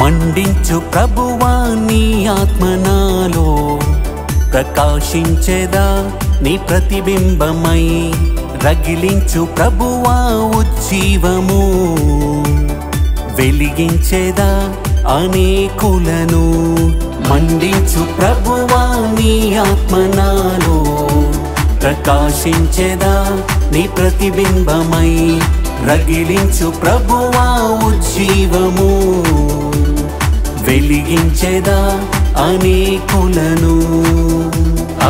మండించు ప్రభువా నీ ఆత్మ నాలో, ప్రకాశించెదా నీ ప్రతిబింబమై. రగిలించు ప్రభువా ఉజ్జీవము, వెలిగించెదా అనేకులను. మండించు ప్రభువా నీ ఆత్మ నాలో, ప్రకాశించెదా నీ ప్రతిబింబమై. రగిలించు ప్రభువా ఉజ్జీవము, వెలిగించెదా అనేకులను.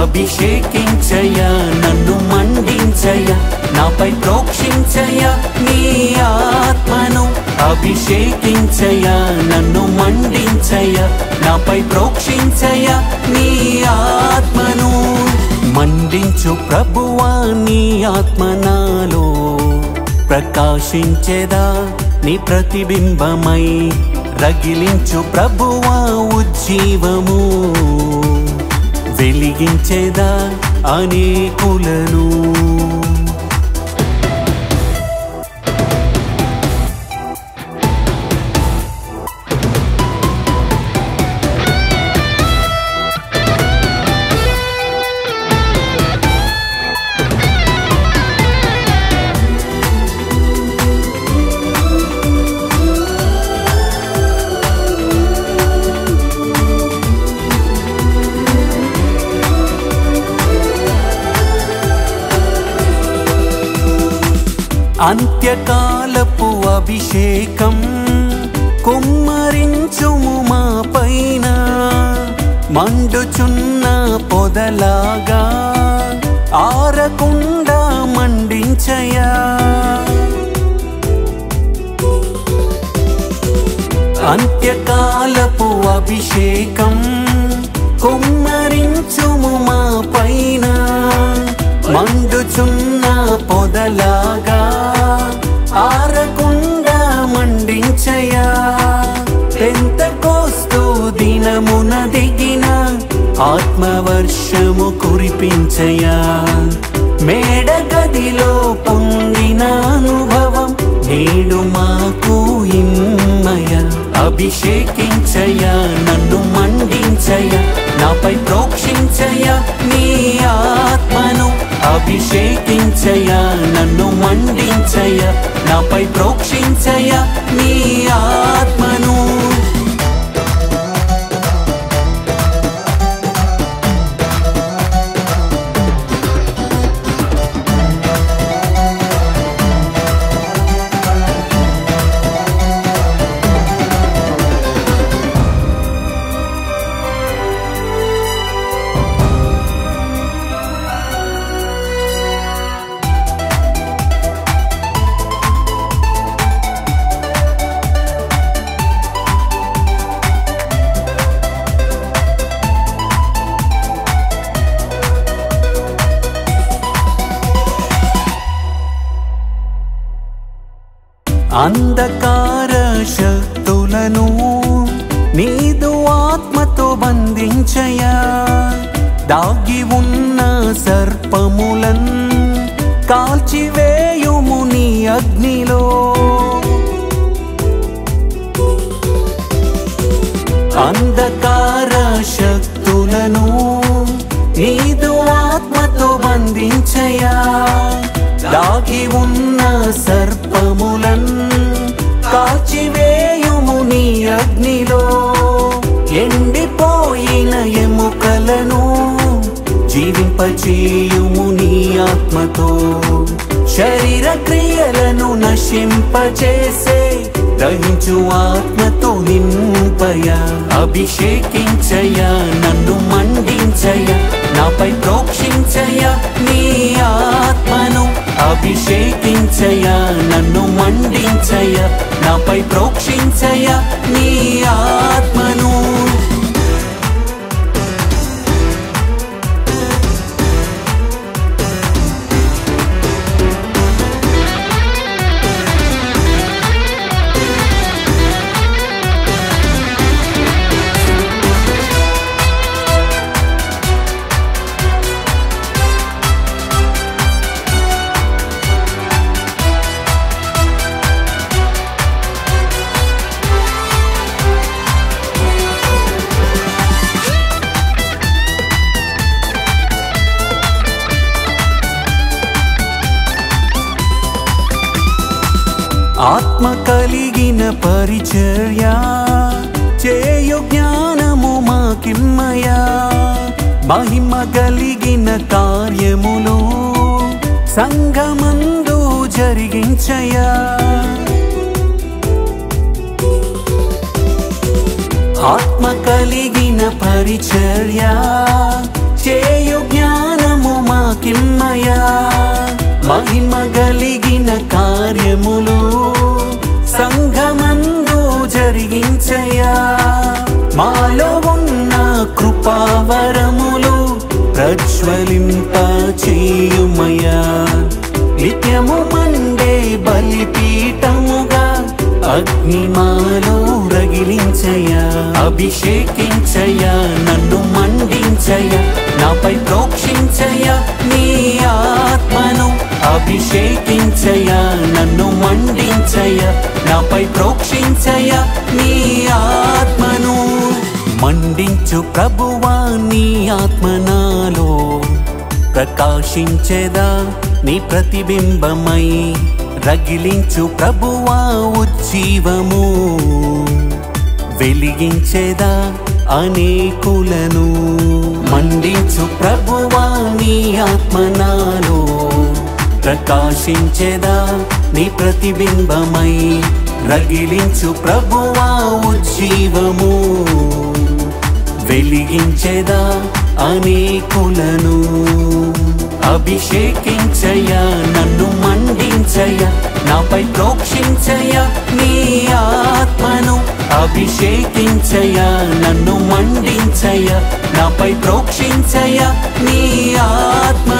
అభిషేకించయ్యా నన్ను మండించయ్యా, నాపై ప్రోక్షించయ్యా నీ ఆత్మను. అభిషేకించయ్యా నన్ను మండించయ్యా, నాపై ప్రోక్షించయ్యా నీ ఆత్మను. మండించు ప్రభువా నీ ఆత్మ నాలో, ప్రకాశించెదా నీ ప్రతిబింబమై. రగిలించు ప్రభువా ఉజ్జీవము, వెలిగించెదా అనేకులను. అంత్యకాలపు అభిషేకం కుమ్మరించుము మా పైన. మండుచున్న పొదలాగా ఆరకుండా మండించయ్యా. అంత్యకాలపు అభిషేకం కుమ్మరించుము మా పైన. మండుచున్న పొదలాగా ఆరకుండా మండించయ్యా. పెంతెకోస్తు దినమున దిగిన ఆత్మవర్షము కురిపించయ్యా. మేడ గదిలో పొందిన అనుభవం నేడు మాకు ఇమ్మయ్యా. అభిషేకించయ్యా నన్ను మండించయ్యా, నాపై ప్రోక్షించయ్యా నీ ఆత్మను. అభిషేకించయ్యా నన్ను మండించయ్యా, నాపై ప్రోక్షించయ్యా నీ ఆత్మను. అంధకార శక్తులను నీదు ఆత్మతో బంధించయ్యా. దాగి ఉన్న సర్పములన్ కాల్చివేయుము నీ అగ్నిలో. అంధకార శక్తులను నీదు ఆత్మతో బంధించయ్యా. దాగి ఉన్న సర్పములన్ కాల్చివేయుము నీ అగ్నిలో. ఎండిపోయిన ఎముకలను జీవింపచేయుము నీ ఆత్మతో. శరీర క్రియలను నశింపచేసే దహించు ఆత్మతో నింపయ్యా. అభిషేకించయ్యా నన్ను మండించయ్యా, నాపై ప్రోక్షించయ్యా నీ ఆత్మను. అభిషేకించయ్యా నన్ను మండించయ్యా, నాపై ప్రోక్షించయ్యా నీ ఆత్మను. ఆత్మ కలిగిన పరిచర్య చేయు జ్ఞానము మాకిమ్మయా మహిమ కలిగిన కార్యములు సంఘమందు జరిగించయా ఆత్మ కలిగిన పరిచర్య చేయు జ్ఞానము మాకిమ్మయా మహిమ కలిగిన కార్యములు సంఘమందు జరిగించయా మాలో ఉన్న కృపావరములు ప్రజ్వలింప చేయుమయా నిత్యము మండే బలిపీఠముగా అగ్ని మాలో రగిలించయా అభిషేకించయా నన్ను మండించయా నాపై ప్రోక్షించయా నీ ఆత్మను అభిషేకించయా నన్ను మండించయా నాపై ప్రోక్షించయా నీ ఆత్మను మండించు ప్రభువా నీ ఆత్మ నాలో ప్రకాశించెదా నీ ప్రతిబింబమై రగిలించు ప్రభువా ఉజ్జీవము వెలిగించెదా అనేకులను మండించు ప్రభువా నీ ఆత్మ నాలో ప్రకాశించెదా నీ ప్రతిబింబమై రగిలించు ప్రభువా ఉజ్జీవము వెలిగించెదా అనేకులను అభిషేకించయా నన్ను మండించయా నాపై ప్రోక్షించయా నీ ఆత్మను అభిషేకించయా నన్ను మండించయా నాపై ప్రోక్షించయా నీ ఆత్మ